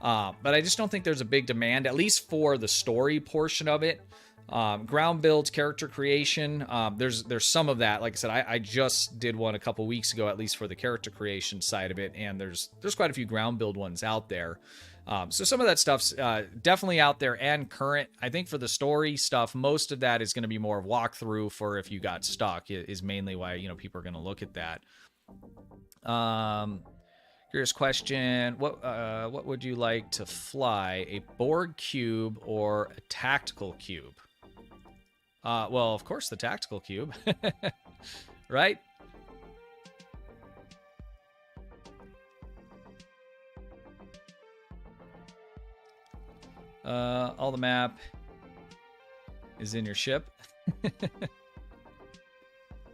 But I just don't think there's a big demand, at least for the story portion of it. Ground builds, character creation. There's some of that. Like I said, I just did one a couple weeks ago, at least for the character creation side of it, and there's quite a few ground build ones out there. So some of that stuff's definitely out there and current. I think for the story stuff, most of that is going to be more of walkthrough for if you got stuck, is mainly why people are going to look at that. Curious question: what would you like to fly? A Borg cube or a tactical cube? Well, of course, the tactical cube, right? All the map is in your ship.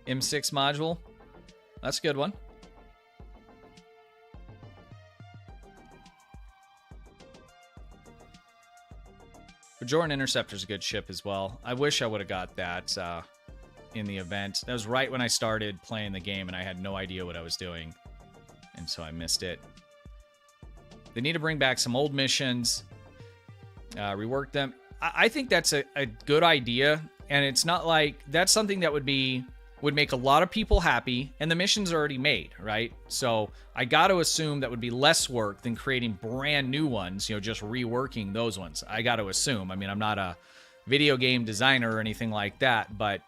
M6 module. That's a good one. Bajoran Interceptor is a good ship as well. I wish I would have got that in the event. That was right when I started playing the game, and I had no idea what I was doing. And so I missed it. They need to bring back some old missions, rework them. I think that's a good idea, and it's not like that's something that would make a lot of people happy, and the missions are already made, right? So I got to assume that would be less work than creating brand new ones, just reworking those ones. I got to assume. I mean, I'm not a video game designer or anything like that, but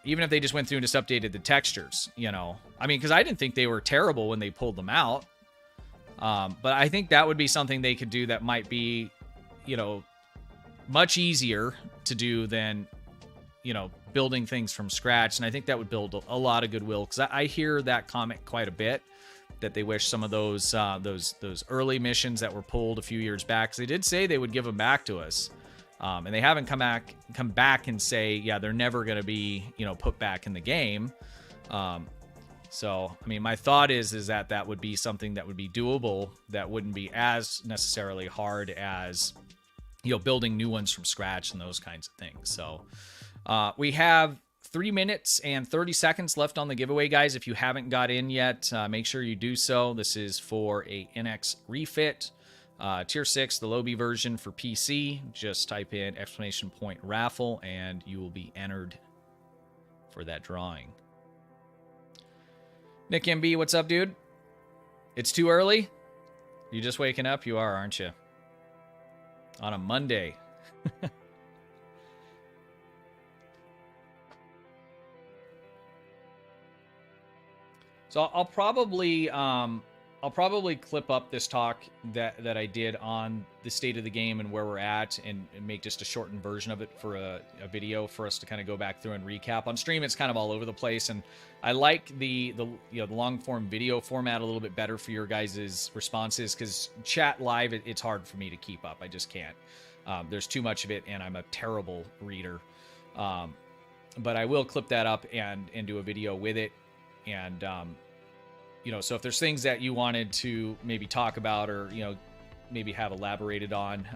even if they just went through and just updated the textures, I mean, because I didn't think they were terrible when they pulled them out. But I think that would be something they could do that might be, much easier to do than, building things from scratch. And I think that would build a lot of goodwill, because I hear that comment quite a bit, that they wish some of those early missions that were pulled a few years back, because they did say they would give them back to us. And they haven't come back and say, yeah, they're never going to be, put back in the game. So, I mean, my thought is that would be something that would be doable, that wouldn't be as necessarily hard as, building new ones from scratch and those kinds of things. So, we have 3 minutes and 30 seconds left on the giveaway, guys. If you haven't got in yet, make sure you do so. This is for a NX refit, tier 6, the Lobby version for PC. Just type in !raffle and you will be entered for that drawing. Nick MB, what's up, dude? It's too early? You just waking up? You are, aren't you? On a Monday. So I'll probably clip up this talk that I did on the state of the game and where we're at, and make just a shortened version of it for a video for us to kind of go back through and recap. On stream, it's kind of all over the place, and I like the long form video format a little bit better for your guys' responses, because chat live, it's hard for me to keep up. I just can't. There's too much of it, and I'm a terrible reader. But I will clip that up and do a video with it, and so if there's things that you wanted to maybe talk about, or, maybe have elaborated on,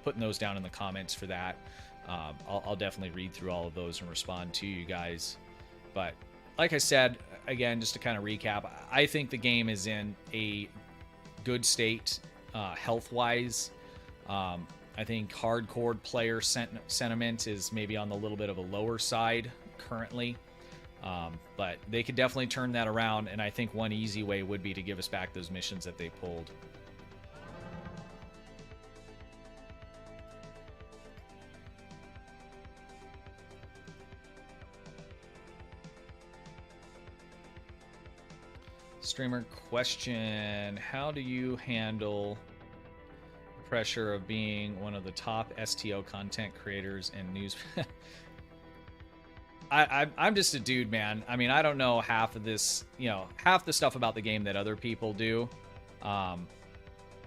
putting those down in the comments for that. I'll definitely read through all of those and respond to you guys. But like I said, again, just to kind of recap, I think the game is in a good state, health-wise. I think hardcore player sentiment is maybe on the little bit of a lower side currently. But they could definitely turn that around, and I think one easy way would be to give us back those missions that they pulled. Streamer question: how do you handle the pressure of being one of the top STO content creators and news? I'm just a dude, man. I mean, I don't know half of this, half the stuff about the game that other people do. And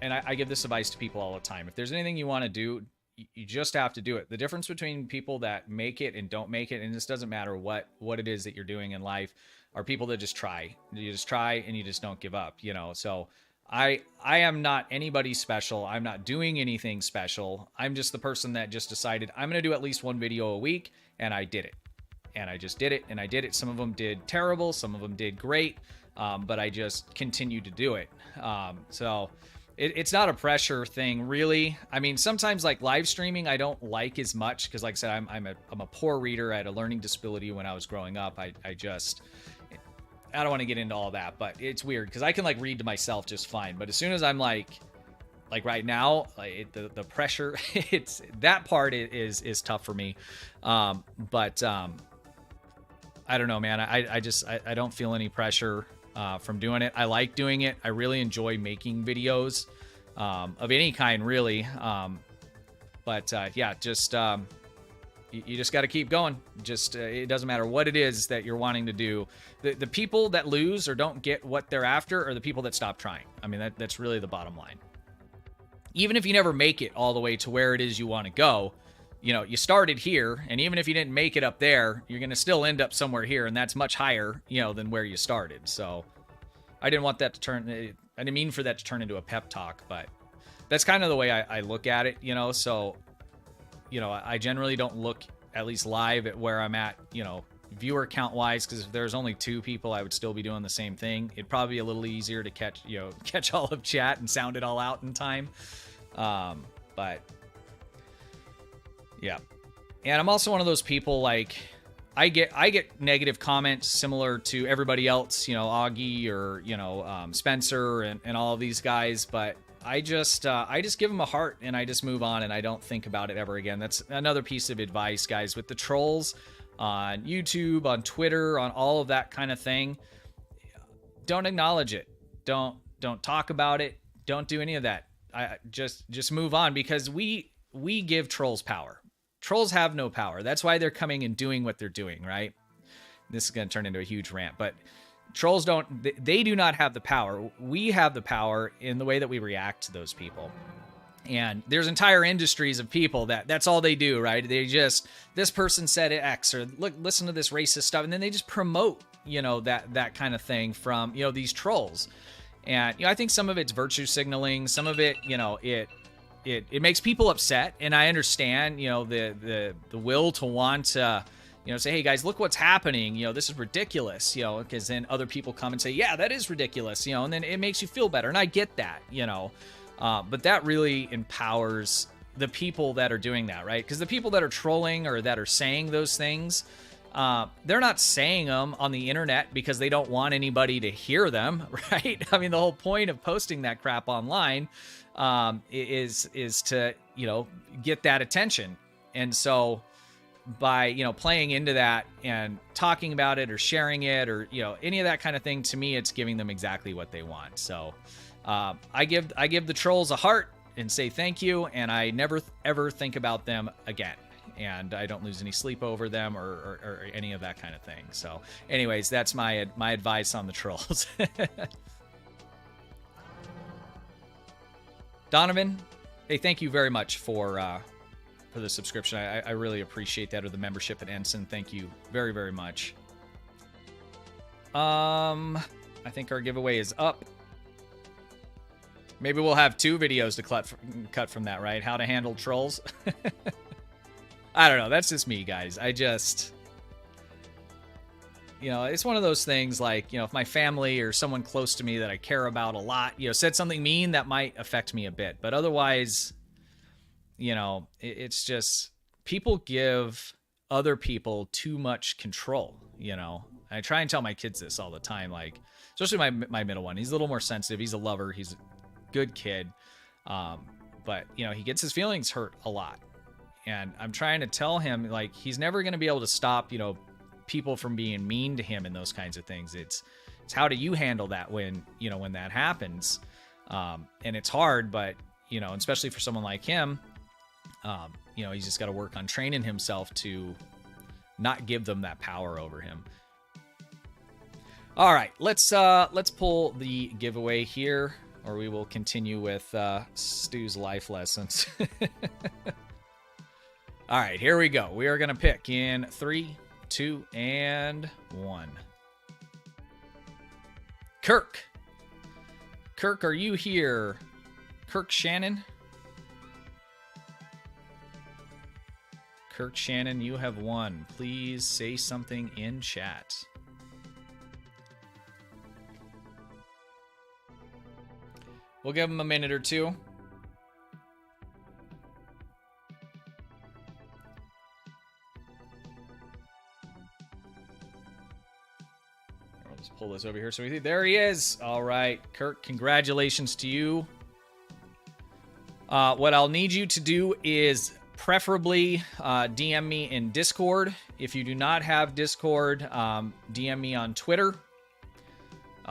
I give this advice to people all the time. If there's anything you want to do, you just have to do it. The difference between people that make it and don't make it, and this doesn't matter what it is that you're doing in life, are people that just try. You just try and you just don't give up, So I am not anybody special. I'm not doing anything special. I'm just the person that just decided I'm going to do at least one video a week, and I did it. And I just did it, and I did it. Some of them did terrible, some of them did great, but I just continued to do it. So it's not a pressure thing, really. I mean, sometimes like live streaming, I don't like as much because, like I said, I'm a poor reader. I had a learning disability when I was growing up. I don't want to get into all that, but it's weird because I can like read to myself just fine. But as soon as I'm like right now, like the pressure, it's that part is tough for me. But I don't know, man. I don't feel any pressure from doing it. I like doing it. I really enjoy making videos of any kind, really. But yeah, just you just got to keep going. Just it doesn't matter what it is that you're wanting to do. The people that lose or don't get what they're after are the people that stop trying. I mean, that's really the bottom line. Even if you never make it all the way to where it is you want to go, you know, you started here, and even if you didn't make it up there, you're going to still end up somewhere here, and that's much higher, you know, than where you started. So I didn't want that to turn, I didn't mean for that to turn into a pep talk, but that's kind of the way I look at it, you know. So, you know, I generally don't look, at least live, at where I'm at, you know, viewer count wise, because if there's only 2 people, I would still be doing the same thing. It'd probably be a little easier to catch all of chat and sound it all out in time. But yeah. And I'm also one of those people, like, I get negative comments similar to everybody else, you know, Augie or, you know, Spencer and all of these guys, but I just give them a heart and I just move on and I don't think about it ever again. That's another piece of advice, guys, with the trolls on YouTube, on Twitter, on all of that kind of thing. Don't acknowledge it. Don't talk about it. Don't do any of that. I just move on, because we give trolls power. Trolls have no power. That's why they're coming and doing what they're doing, right? This is going to turn into a huge rant, but trolls they do not have the power. We have the power in the way that we react to those people. And there's entire industries of people that's all they do, right? They just, this person said X, or look, listen to this racist stuff. And then they just promote, you know, that kind of thing from, you know, these trolls. And, you know, I think some of it's virtue signaling. Some of it, you know, it makes people upset, and I understand, you know, the will to want to, you know, say, hey guys, look what's happening, you know, this is ridiculous, you know, because then other people come and say, yeah, that is ridiculous, you know, and then it makes you feel better, and I get that, you know, but that really empowers the people that are doing that, right? Because the people that are trolling or that are saying those things, they're not saying them on the internet because they don't want anybody to hear them, right? I mean, the whole point of posting that crap online is to, you know, get that attention. And so by, you know, playing into that and talking about it or sharing it or, you know, any of that kind of thing, to me, it's giving them exactly what they want. So I give the trolls a heart and say thank you, and I never ever think about them again, and I don't lose any sleep over them or any of that kind of thing. So anyways, that's my advice on the trolls. Donovan, hey, thank you very much for the subscription. I really appreciate that, or the membership at Ensign. Thank you very, very much. I think our giveaway is up. Maybe we'll have 2 videos to cut from that, right? How to handle trolls. I don't know. That's just me, guys. I just, you know, it's one of those things, like, you know, if my family or someone close to me that I care about a lot, you know, said something mean, that might affect me a bit. But otherwise, you know, it's just, people give other people too much control, you know. I try and tell my kids this all the time, like, especially my middle one. He's a little more sensitive. He's a lover. He's a good kid. But, you know, he gets his feelings hurt a lot. And I'm trying to tell him, like, he's never going to be able to stop, you know, people from being mean to him and those kinds of things. It's how do you handle that when, you know, when that happens? And it's hard, but, you know, especially for someone like him, you know, he's just got to work on training himself to not give them that power over him. All right, let's pull the giveaway here, or we will continue with Stu's life lessons. All right, here we go. We are going to pick in 3, 2, and 1. Kirk. Kirk, are you here? Kirk Shannon? Kirk Shannon, you have won. Please say something in chat. We'll give them a minute or two. I'll just pull this over here. So there he is. All right, Kirk, congratulations to you. What I'll need you to do is preferably DM me in Discord. If you do not have Discord, DM me on Twitter.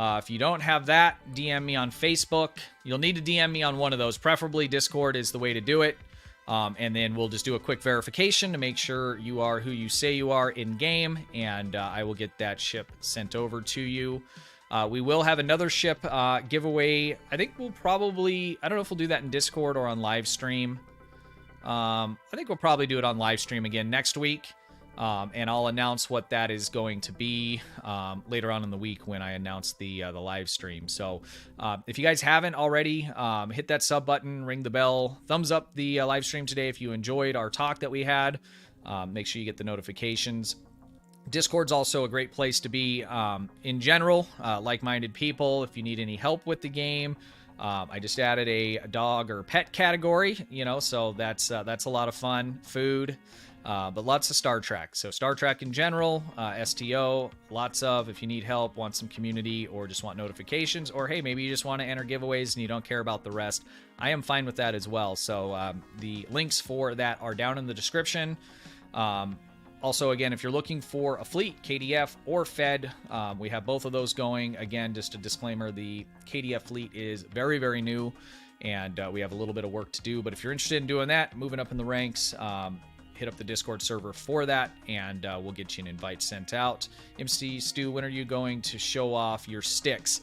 If you don't have that, DM me on Facebook. You'll need to DM me on one of those. Preferably Discord is the way to do it. And then we'll just do a quick verification to make sure you are who you say you are in game, and I will get that ship sent over to you. We will have another ship giveaway. I think we'll probably, I don't know if we'll do that in Discord or on live stream. I think we'll probably do it on live stream again next week. And I'll announce what that is going to be later on in the week when I announce the live stream. So if you guys haven't already, hit that sub button, ring the bell, thumbs up the live stream today if you enjoyed our talk that we had. Make sure you get the notifications. Discord's also a great place to be in general, like-minded people. If you need any help with the game, I just added a dog or pet category, you know, so that's a lot of fun. Food. But lots of Star Trek. So Star Trek in general, STO, lots of, if you need help, want some community, or just want notifications, or hey, maybe you just want to enter giveaways and you don't care about the rest, I am fine with that as well. So the links for that are down in the description. Also, again, if you're looking for a fleet, KDF or Fed, we have both of those going. Again, just a disclaimer, the KDF fleet is very, very new, and we have a little bit of work to do. But if you're interested in doing that, moving up in the ranks, hit up the Discord server for that, and we'll get you an invite sent out. MC Stu, when are you going to show off your sticks?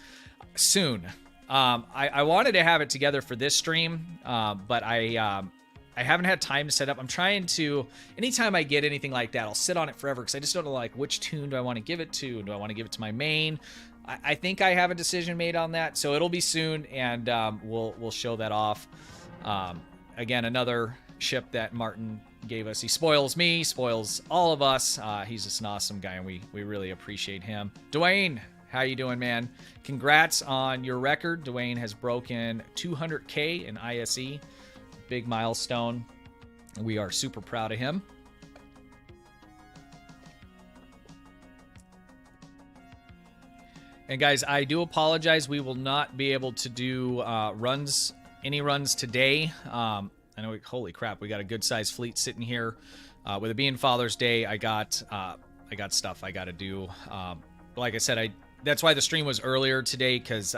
Soon. I wanted to have it together for this stream, but I haven't had time to set up. I'm trying to, anytime I get anything like that, I'll sit on it forever because I just don't know, like, which tune do I want to give it to? Do I want to give it to my main? I think I have a decision made on that, so it'll be soon, and we'll show that off. Again, another ship that Martin gave us. He spoils me, spoils all of us. He's just an awesome guy, and we really appreciate him. Dwayne, how you doing, man? Congrats on your record. Dwayne has broken 200K in ISE. Big milestone. We are super proud of him. And guys, I do apologize. We will not be able to do any runs today. I know, holy crap, we got a good-sized fleet sitting here. With it being Father's Day, I got stuff I got to do. Like I said, that's why the stream was earlier today, because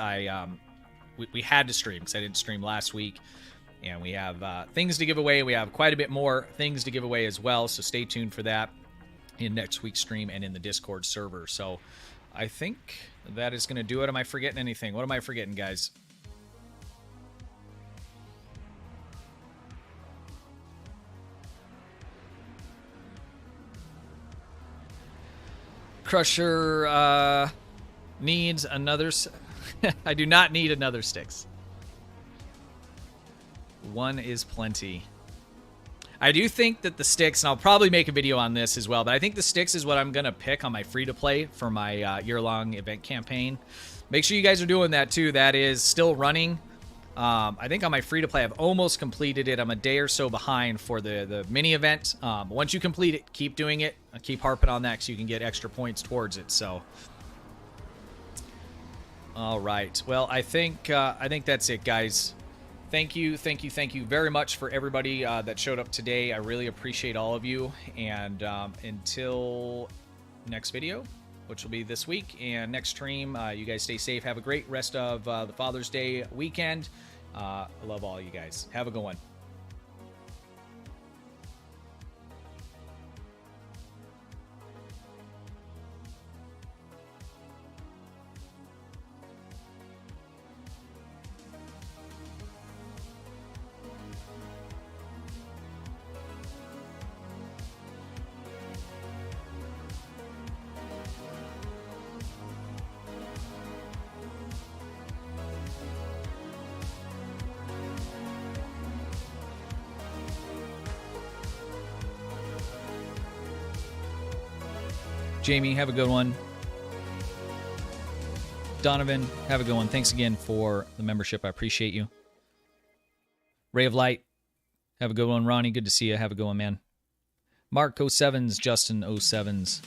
we had to stream, because I didn't stream last week. And we have things to give away. We have quite a bit more things to give away as well, so stay tuned for that in next week's stream and in the Discord server. So I think that is going to do it. Am I forgetting anything? What am I forgetting, guys? Crusher needs another... I do not need another sticks. One is plenty. I do think that the sticks, and I'll probably make a video on this as well, but I think the sticks is what I'm going to pick on my free-to-play for my year-long event campaign. Make sure you guys are doing that too. That is still running. I think on my free-to-play, I've almost completed it. I'm a day or so behind for the mini event. Once you complete it, keep doing it. Keep harping on that so you can get extra points towards it. So, all right. Well, I think that's it, guys. Thank you very much for everybody that showed up today. I really appreciate all of you. And until next video, which will be this week, and next stream, you guys stay safe. Have a great rest of the Father's Day weekend. I love all you guys. Have a good one. Jamie, have a good one. Donovan, have a good one. Thanks again for the membership. I appreciate you. Ray of Light, have a good one. Ronnie, good to see you. Have a good one, man. Mark 07s, Justin 07s.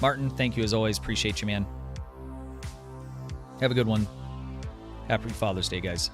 Martin, thank you as always. Appreciate you, man. Have a good one. Happy Father's Day, guys.